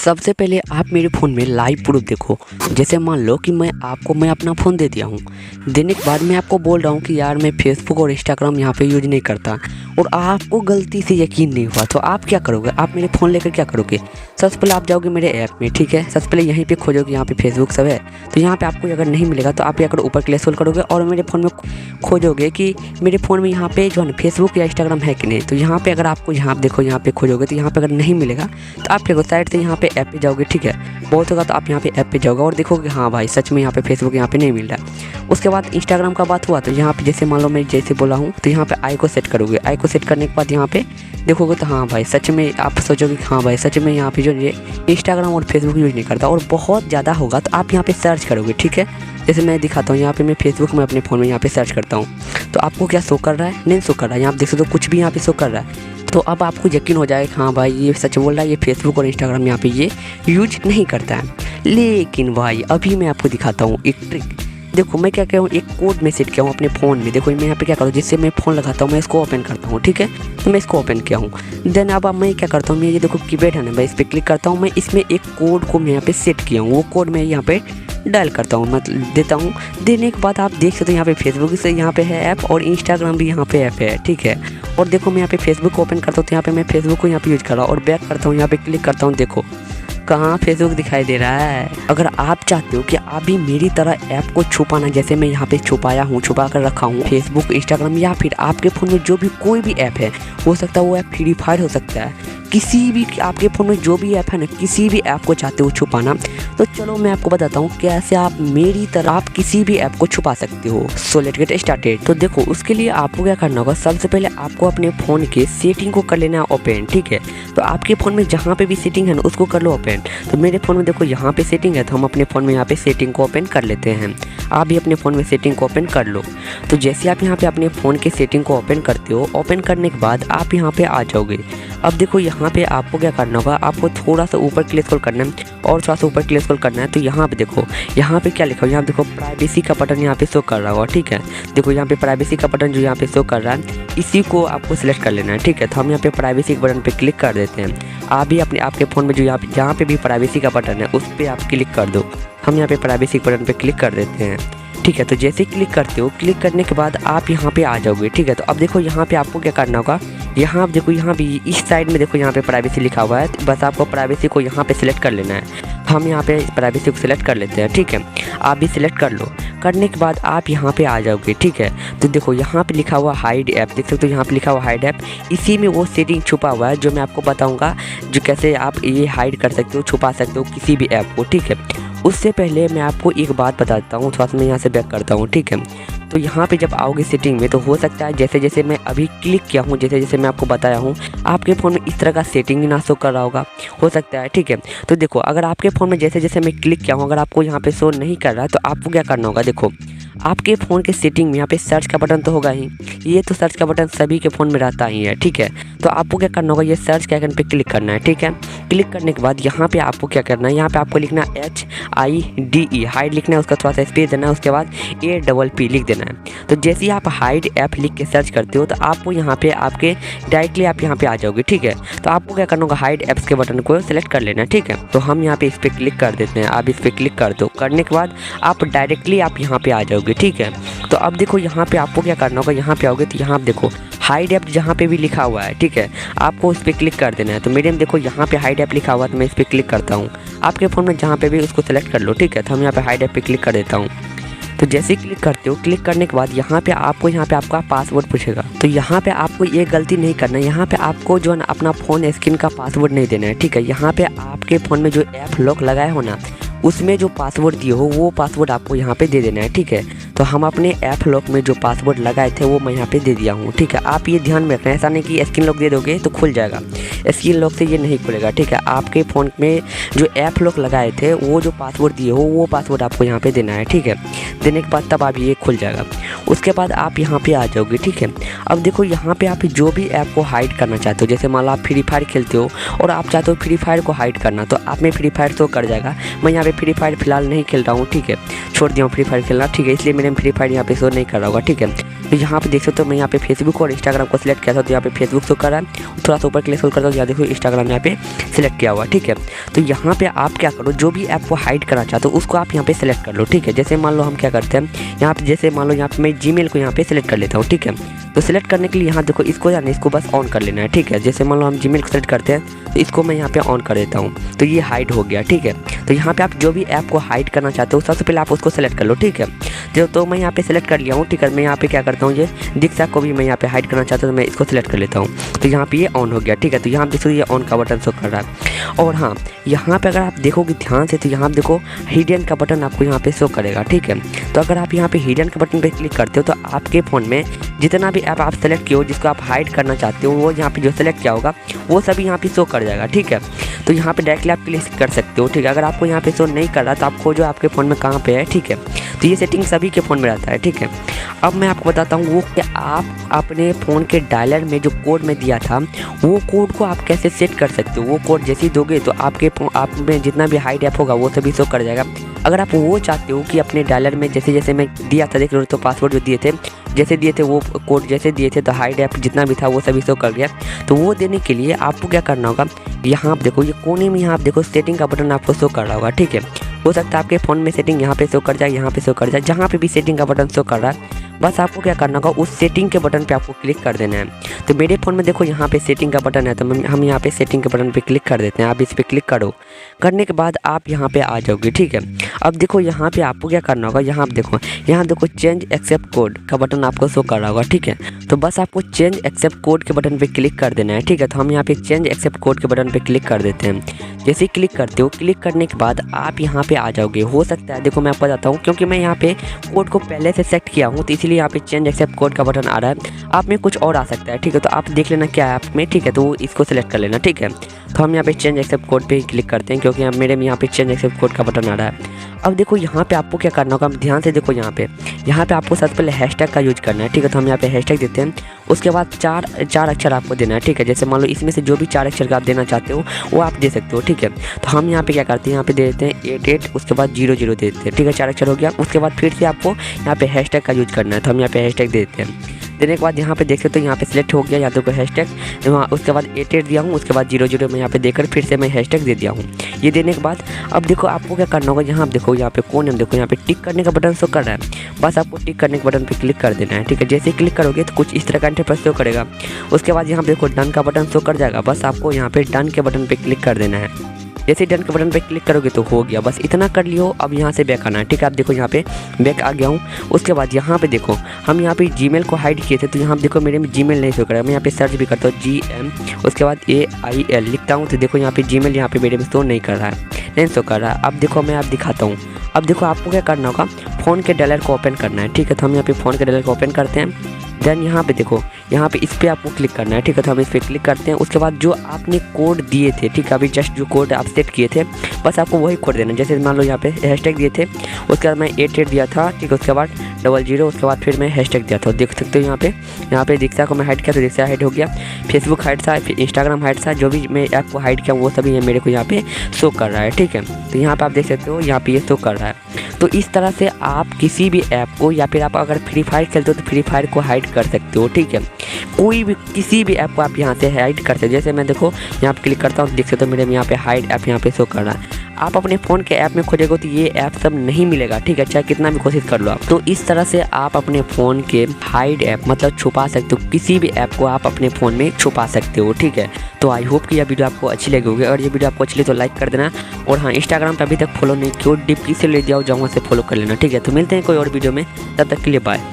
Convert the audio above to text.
सबसे पहले आप मेरे फ़ोन में लाइव प्रूफ देखो। जैसे मान लो कि मैं अपना फ़ोन दे दिया हूँ, देने के बाद मैं आपको बोल रहा हूँ कि यार मैं फेसबुक और इंस्टाग्राम यहाँ पे यूज़ नहीं करता और आपको गलती से यकीन नहीं हुआ, तो आप क्या करोगे? आप मेरे फ़ोन लेकर क्या करोगे? सबसे पहले आप जाओगे मेरे ऐप में, ठीक है। सबसे पहले यहीं पे खोजोगे, यहाँ पे फेसबुक सब है, तो यहाँ पे आपको अगर नहीं मिलेगा तो आप क्या करो, ऊपर क्लिक स्क्रॉल करोगे और मेरे फ़ोन में खोजोगे कि मेरे फ़ोन में यहाँ पे जो है ना फेसबुक या इंस्टाग्राम है कि नहीं। तो यहाँ पे अगर आपको यहाँ देखो, यहाँ पे खोजोगे तो यहाँ पे अगर नहीं मिलेगा तो आप क्या करो, साइड से यहाँ पे ऐप पे जाओगे, ठीक है। बहुत होगा तो आप यहाँ पे ऐप पे जाओगे और देखोगे हाँ भाई सच में यहाँ पे फेसबुक यहाँ पे नहीं मिल रहा है। उसके बाद इंस्टाग्राम का बात हुआ तो यहाँ पे जैसे मान लो मैं जैसे बोला हूँ, तो यहाँ पे आई को सेट करोगे। आई को सेट करने के बाद यहाँ पे देखोगे तो हाँ भाई सच में आप सोचोगे कि हाँ भाई सच में यहाँ पे जो ये इंस्टाग्राम और फेसबुक यूज़ नहीं करता और बहुत ज़्यादा होगा तो आप यहाँ पे सर्च करोगे, ठीक है। जैसे मैं दिखाता हूँ, यहाँ पे मैं फेसबुक में अपने फ़ोन में यहाँ पे सर्च करता हूँ तो आपको क्या शो कर रहा है? नहीं शो कर रहा है। यहाँ आप देख सकते हो कुछ भी यहाँ पे शो कर रहा है। तो अब आपको यकीन हो जाएगा हाँ भाई ये सच बोल रहा है, ये फेसबुक और इंस्टाग्राम यहाँ पे ये यूज नहीं करता है। लेकिन भाई अभी मैं आपको दिखाता हूँ एक ट्रिक। देखो मैं क्या कह रहा हूँ, एक कोड में सेट किया हूँ अपने फ़ोन में। देखो मैं यहाँ पे क्या करूँ, जिससे मैं फ़ोन लगाता हूँ मैं इसको ओपन करता हूँ, ठीक है। तो मैं इसको ओपन किया हूँ। देन अब मैं क्या करता हूँ, मैं ये देखो कीपैड है ना, मैं इस पर क्लिक करता हूँ। मैं इसमें एक कोड को मैं यहाँ पे सेट किया हूँ, वो कोड मैं यहाँ पे डायल करता हूँ, मतलब देता हूँ। देने के बाद आप देख सकते हो यहाँ पे फेसबुक से यहाँ पे है ऐप और इंस्टाग्राम भी यहाँ पे ऐप है, ठीक है। और देखो मैं यहाँ पे फेसबुक ओपन करता हूँ तो यहाँ पे मैं फेसबुक को यहाँ पे यूज़ कर रहा हूँ और बैक करता हूँ, यहाँ पे क्लिक करता हूँ। देखो कहाँ फेसबुक दिखाई दे रहा है। अगर आप चाहते हो कि आप भी मेरी तरह ऐप को छुपाना, जैसे मैं यहाँ पे छुपाया हूँ, छुपा कर रखा हूँ फेसबुक, इंस्टाग्राम, या फिर आपके फ़ोन में जो भी कोई भी ऐप है, हो सकता है वो ऐप फ्री फायर हो सकता है, किसी भी आपके फ़ोन में जो भी ऐप है ना, किसी भी ऐप को चाहते हो छुपाना, तो चलो मैं आपको बताता हूँ कैसे आप मेरी तरह आप किसी भी ऐप को छुपा सकते हो। So let's get started. तो देखो उसके लिए आपको क्या करना होगा, सबसे पहले आपको अपने फ़ोन के सेटिंग को कर लेना है ओपन, ठीक है। तो आपके फ़ोन में जहाँ पे भी सेटिंग है ना उसको कर लो ओपन। तो मेरे फ़ोन में देखो यहाँ पे सेटिंग है, तो हम अपने फ़ोन में यहाँ पे सेटिंग को ओपन कर लेते हैं। आप भी अपने फ़ोन में सेटिंग को ओपन कर लो। तो जैसे आप यहाँ पे अपने फ़ोन के सेटिंग को ओपन करते हो, ओपन करने के बाद आप यहाँ पे आ जाओगे। अब देखो यहाँ पे आपको क्या करना होगा, आपको थोड़ा सा ऊपर क्लिक स्क्रॉल करना है और थोड़ा सा ऊपर क्लिक स्क्रॉल करना है। तो यहाँ पे देखो, यहाँ पे क्या लिखा हो, यहाँ देखो प्राइवेसी का बटन यहाँ पे शो कर रहा होगा, ठीक है। देखो यहाँ पे प्राइवेसी का बटन जो यहाँ पे शो कर रहा है, इसी को आपको सिलेक्ट कर लेना है, ठीक है। तो हम यहाँ पे प्राइवेसी के बटन पे क्लिक कर देते हैं। आप भी अपने आपके फ़ोन में जो यहाँ पे भी प्राइवेसी का बटन है उस पर आप क्लिक कर दो। हम यहाँ पे प्राइवेसी के बटन पे क्लिक कर देते हैं, ठीक है। तो जैसे क्लिक करते हो, क्लिक करने के बाद आप यहाँ पे आ जाओगे, ठीक है। तो अब देखो यहाँ पे आपको क्या करना होगा, यहाँ आप देखो यहाँ भी इस साइड में देखो यहाँ पे प्राइवेसी लिखा हुआ है, तो बस आपको प्राइवेसी को यहाँ पे सिलेक्ट कर लेना है। हम यहाँ पे प्राइवेसी को सिलेक्ट कर लेते हैं, ठीक है। आप भी सिलेक्ट कर लो। करने के बाद आप यहाँ पे आ जाओगे, ठीक है। तो देखो यहाँ पे लिखा हुआ हाइड ऐप, देख सकते हो यहाँ पे लिखा हुआ हाइड ऐप। इसी में वो सेटिंग छुपा हुआ है जो मैं आपको बताऊँगा, जो कैसे आप ये हाइड कर सकते हो, छुपा सकते हो किसी भी ऐप को, ठीक है। उससे पहले मैं आपको एक बात बताता हूँ, थोड़ा सा मैं यहाँ से बैक करता हूँ, ठीक है। तो यहाँ पे जब आओगे सेटिंग में, तो हो सकता है जैसे जैसे मैं अभी क्लिक किया हूँ, जैसे जैसे मैं आपको बताया हूँ, आपके फ़ोन में इस तरह का सेटिंग ही ना शो कर रहा होगा, हो सकता है, ठीक है। तो देखो अगर आपके फ़ोन में जैसे जैसे मैं क्लिक किया हूँ अगर आपको यहाँ पे शो नहीं कर रहा है, तो आपको क्या करना होगा, देखो आपके फ़ोन के सेटिंग में यहाँ पे सर्च का बटन तो होगा ही, ये तो सर्च का बटन सभी के फ़ोन में रहता ही है, ठीक है। तो आपको क्या करना होगा, ये सर्च के आइकन पे क्लिक करना है, ठीक है। क्लिक करने के बाद यहाँ पे आपको क्या करना है, यहाँ पे आपको लिखना HIDE हाइड लिखना है, उसका थोड़ा सा स्पेस देना है, उसके बाद APP लिख देना है। तो जैसे ही आप हाइड ऐप लिख के सर्च करते हो तो आपको यहाँ पे आपके डायरेक्टली आप यहाँ पे आ जाओगे, ठीक है। तो आपको क्या करना होगा, हाइड ऐप्स के बटन को सेलेक्ट कर लेना है, ठीक है। तो हम यहाँ पे इस पर क्लिक कर देते हैं। आप इस पर क्लिक कर दो, करने के बाद आप डायरेक्टली आप यहाँ पे आ जाओगे, ठीक है। तो अब देखो यहाँ पे आपको क्या करना होगा, यहाँ पे आओगे तो यहाँ पे देखो हाइड ऐप जहाँ पे भी लिखा हुआ है, ठीक है, आपको उस पर क्लिक कर देना है। तो मेरे में देखो यहाँ पे हाइड ऐप लिखा हुआ है, तो मैं इस पर क्लिक करता हूँ। आपके फ़ोन में जहाँ पे भी उसको सेलेक्ट कर लो, ठीक है। तो हम यहाँ पे हाइड ऐप पे क्लिक कर देता हूँ। तो जैसे ही क्लिक करते हो, क्लिक करने के बाद यहाँ पे आपका पासवर्ड पूछेगा। तो यहाँ पे आपको ये गलती नहीं करना है, यहाँ पे आपको जो है ना अपना फ़ोन स्क्रीन का पासवर्ड नहीं देना है, ठीक है। यहाँ पे आपके फ़ोन में जो ऐप लॉक लगाया हो ना, उसमें जो पासवर्ड दिए हो वो पासवर्ड आपको यहाँ पे दे देना है, ठीक है। तो हम अपने ऐप लॉक में जो पासवर्ड लगाए थे वो मैं यहाँ पे दे दिया हूँ, ठीक है। आप ये ध्यान में रखना, ऐसा नहीं कि स्क्रीन लॉक दे दोगे तो खुल जाएगा, स्क्रीन लॉक से ये नहीं खुलेगा, ठीक है। आपके फ़ोन में जो ऐप लॉक लगाए थे वो जो पासवर्ड दिए हो वो पासवर्ड आपको यहाँ पे देना है, ठीक है। देने के बाद तब आप ये खुल जाएगा। उसके बाद आप यहाँ पे आ जाओगे, ठीक है। अब देखो यहाँ पे आप जो भी ऐप को हाइड करना चाहते हो, जैसे मान लो आप फ्री फायर खेलते हो और आप चाहते हो फ्री फायर को हाइड करना, तो आप में फ्री फायर तो कर जाएगा। मैं यहाँ पे फ्री फायर फिलहाल नहीं खेल रहा हूँ, ठीक है, छोड़ दिया हूँ फ्री फायर खेलना, ठीक है, इसलिए मेरे में फ्री फायर यहाँ पे शो नहीं कर रहा होगा, ठीक है। तो यहाँ पे देख सकते हो मैं यहाँ पे फेसबुक और इंस्टाग्राम को सिलेक्ट किया था, तो यहाँ पे फेसबुक शो कर रहा है। थोड़ा सा ऊपर क्लिक करता हूँ, यहाँ देखो इंस्टाग्राम यहाँ पे सिलेक्ट किया हुआ, ठीक है। तो यहाँ पे आप क्या करो, जो भी ऐप को हाइड करना चाहते हो उसको आप यहाँ पे सिलेक्ट कर लो, ठीक है। जैसे मान लो हम क्या करते हैं यहाँ पे, जैसे मान लो यहाँ पे मैं जीमेल को यहाँ पे सिलेक्ट कर लेता हूँ, ठीक है। तो सिलेक्ट करने के लिए यहाँ देखो इसको जाना, इसको बस ऑन कर लेना है, ठीक है। जैसे मान लो हम जीमेल को सिलेक्ट करते हैं तो इसको मैं यहाँ पे ऑन कर देता हूँ, तो ये हाइड हो गया, ठीक है। तो यहाँ पे आप जो भी ऐप को हाइड करना चाहते हो सबसे पहले आप उसको सेलेक्ट कर लो, ठीक है। तो मैं यहाँ पे सेलेक्ट कर लिया हूँ, ठीक है। मैं यहाँ पे क्या करता हूँ, ये दीक्षा को भी मैं यहाँ पे हाइड करना चाहता हूँ, तो मैं इसको सिलेक्ट कर लेता हूँ, तो यहाँ पे ये ऑन हो गया, ठीक है। तो यहाँ पे ये ऑन का बटन शो कर रहा है। और हाँ, यहाँ पे अगर आप देखोगे ध्यान से तो यहाँ पे देखो हिडन का बटन आपको यहाँ पे शो करेगा, ठीक है। तो अगर आप यहाँ पे हिडन के बटन पे क्लिक करते हो तो आपके फ़ोन में जितना भी ऐप आप सेलेक्ट किए हो जिसको आप हाइड करना चाहते हो वो यहाँ पे जो सेलेक्ट किया होगा वो सभी यहाँ पे शो कर जाएगा, ठीक है। तो यहाँ पे डायरेक्टली आप क्लिक कर सकते हो, ठीक है। अगर आपको यहाँ पे शो नहीं कर रहा तो आप खोजो आपके फ़ोन में कहाँ पे है, ठीक है। तो ये सेटिंग सभी के फ़ोन में रहता है, ठीक है। अब मैं आपको बताता हूँ वो कि आप अपने फ़ोन के डायलर में जो कोड में दिया था वो कोड को आप कैसे सेट कर सकते हो। वो कोड जैसे ही दोगे तो आप में जितना भी हाइड ऐप होगा वो सभी शो कर जाएगा। अगर आप वो चाहते हो कि अपने डायलर में जैसे मैं दिया था, देख लो, तो पासवर्ड जो दिए थे जैसे दिए थे वो कोड जैसे दिए थे तो हाइड ऐप जितना भी था वो सभी शो कर गया। तो वो देने के लिए आपको क्या करना होगा, यहाँ आप देखो ये कोने में यहाँ आप देखो सेटिंग का बटन आपको शो कर रहा होगा, ठीक है। हो सकता है आपके फ़ोन में सेटिंग यहाँ पे शो कर जाए, यहाँ पे शो कर जाए, जहाँ पे भी सेटिंग का बटन शो कर रहा है बस आपको क्या करना होगा उस सेटिंग के बटन पे आपको क्लिक कर देना है। तो मेरे फ़ोन में देखो यहाँ पे सेटिंग का बटन है, तो हम यहाँ पे सेटिंग के बटन पे क्लिक कर देते हैं। आप इस पर क्लिक करो, करने के बाद आप यहाँ पे आ जाओगे, ठीक है। अब देखो यहाँ पे आपको क्या करना होगा, यहाँ देखो चेंज एक्सेप्ट कोड का बटन आपको शो कर रहा होगा, ठीक है। तो बस आपको चेंज एक्सेप्ट कोड के बटन पे क्लिक कर देना है, ठीक है। तो हम यहाँ पे चेंज एक्सेप्ट कोड के बटन पे क्लिक कर देते हैं। जैसे ही क्लिक करते हो, क्लिक करने के बाद आप यहाँ पे आ जाओगे। हो सकता है देखो मैं आपको बताता हूँ, क्योंकि मैं यहाँ पे कोड को पहले से सेट किया हूँ तो इसलिए यहाँ पे चेंज एक्सेप्ट कोड का बटन आ रहा है। आप में कुछ और आ सकता है, ठीक है। तो आप देख लेना क्या है आप में, ठीक है। तो इसको सिलेक्ट कर लेना, ठीक है। तो हम यहाँ पे चेंज एक्सेप्ट कोड पे क्लिक करते हैं क्योंकि मेरे में यहाँ पे चेंज एक्सेप्ट कोड का बटन आ रहा है। अब देखो यहाँ पे आपको क्या करना होगा, ध्यान से देखो यहाँ पे आपको सबसे पहले हैशटैग का यूज करना है, ठीक है। तो हम यहाँ पे हैशटैग देते हैं, उसके बाद चार अक्षर आपको देना है, ठीक है। जैसे मान लो इसमें से जो भी 4 अक्षर का आप देना चाहते हो वो आप दे सकते हो, ठीक है। तो हम यहाँ पे क्या करते हैं, यहाँ पे दे देते हैं 88, उसके बाद 00 दे देते हैं, ठीक है। 4 अक्षर हो गया। उसके बाद फिर से आपको यहाँ पे हैशटैग का यूज करना है, तो हम यहाँ पे हैशटैग दे देते हैं। देने के बाद यहाँ पे देख सकते हो यहाँ पे सिलेक्ट हो गया, यहाँ देखो हैशटैग, उसके बाद 88 दिया हूँ, उसके बाद 00 मैं यहाँ पे देकर फिर से मैं हैशटैग दे दिया हूँ। ये देने के बाद अब देखो आपको क्या करना होगा, यहाँ देखो यहाँ पे कौन है, देखो यहाँ पे टिक करने का बटन शो कर रहा है। बस आपको टिक करने के बटन पे क्लिक कर देना है, ठीक है। जैसे ही क्लिक करोगे तो कुछ इस तरह का इंटरफेस शो करेगा। उसके बाद यहाँ पे देखो डन का बटन शो कर जाएगा। बस आपको यहाँ पे डन के बटन पे क्लिक कर देना है। जैसे डन के बटन पे क्लिक करोगे तो हो गया, बस इतना कर लियो। अब यहाँ से बैक आना है, ठीक है। आप देखो यहाँ पे बैक आ गया हूँ। उसके बाद यहाँ पे देखो हम यहाँ पे जीमेल को हाइड किए थे, तो यहाँ पे देखो मेरे में जीमेल नहीं शो कर रहा है। मैं यहाँ पे सर्च भी करता हूँ GM उसके बाद AIL लिखता हूँ, तो देखो यहाँ पे जीमेल यहाँ पे मेरे में शो नहीं कर रहा है, नहीं शो कर रहा है। अब देखो मैं आप दिखाता हूँ। अब देखो आपको क्या करना होगा, फ़ोन के डायलर को ओपन करना है, ठीक है। तो हम यहाँ पे फ़ोन के डायलर को ओपन करते हैं। देन यहाँ पे देखो यहाँ पे इस पर आपको क्लिक करना है, ठीक है। तो हम इस पर क्लिक करते हैं। उसके बाद जो आपने कोड दिए थे, ठीक है, अभी जस्ट जो कोड आप सेट किए थे बस आपको वही कोड देना है। जैसे मान लो यहाँ पे हैशटैग दिए थे, उसके बाद मैं 88 दिया था, ठीक है। उसके बाद 00, उसके बाद फिर मैं हैशटैग दिया था। देख सकते हो यहाँ पे दीक्षा को मैं हाइड किया तो दीक्षा हाइड हो गया। फेसबुक हाइड था, फिर इंस्टाग्राम हाइड था, जो भी मैं ऐप को हाइड किया वो सभी मेरे को यहाँ पे शो कर रहा है, ठीक है। तो यहाँ पे आप देख सकते हो यहाँ पे ये शो कर रहा है। तो इस तरह से आप किसी भी ऐप को, या फिर आप अगर फ्री फायर खेलते हो तो फ्री फायर को हाइड कर सकते हो, ठीक है। कोई भी किसी भी ऐप को आप यहाँ से हाइड कर सकते हो। जैसे मैं देखो यहाँ पे क्लिक करता हूँ, देख सकते हो मेरे में यहाँ पे हाइड ऐप यहाँ पे शो कर रहा है। आप अपने फ़ोन के ऐप में खोजेगा तो ये ऐप सब नहीं मिलेगा, ठीक है, चाहे कितना भी कोशिश कर लो आप। तो इस तरह से आप अपने फ़ोन के हाइड ऐप मतलब छुपा सकते हो, किसी भी ऐप को आप अपने फ़ोन में छुपा सकते हो, ठीक है। तो आई होप कि यह वीडियो आपको अच्छी लगी होगी। और ये वीडियो आपको अच्छी लगी तो लाइक कर देना। और हाँ, इंस्टाग्राम पर अभी तक फॉलो नहीं किया, डिस्क्रिप्शन ले दिया हो, जाओ वहाँ से फॉलो कर लेना, ठीक है। तो मिलते हैं कोई और वीडियो में, तब तक के लिए बाय।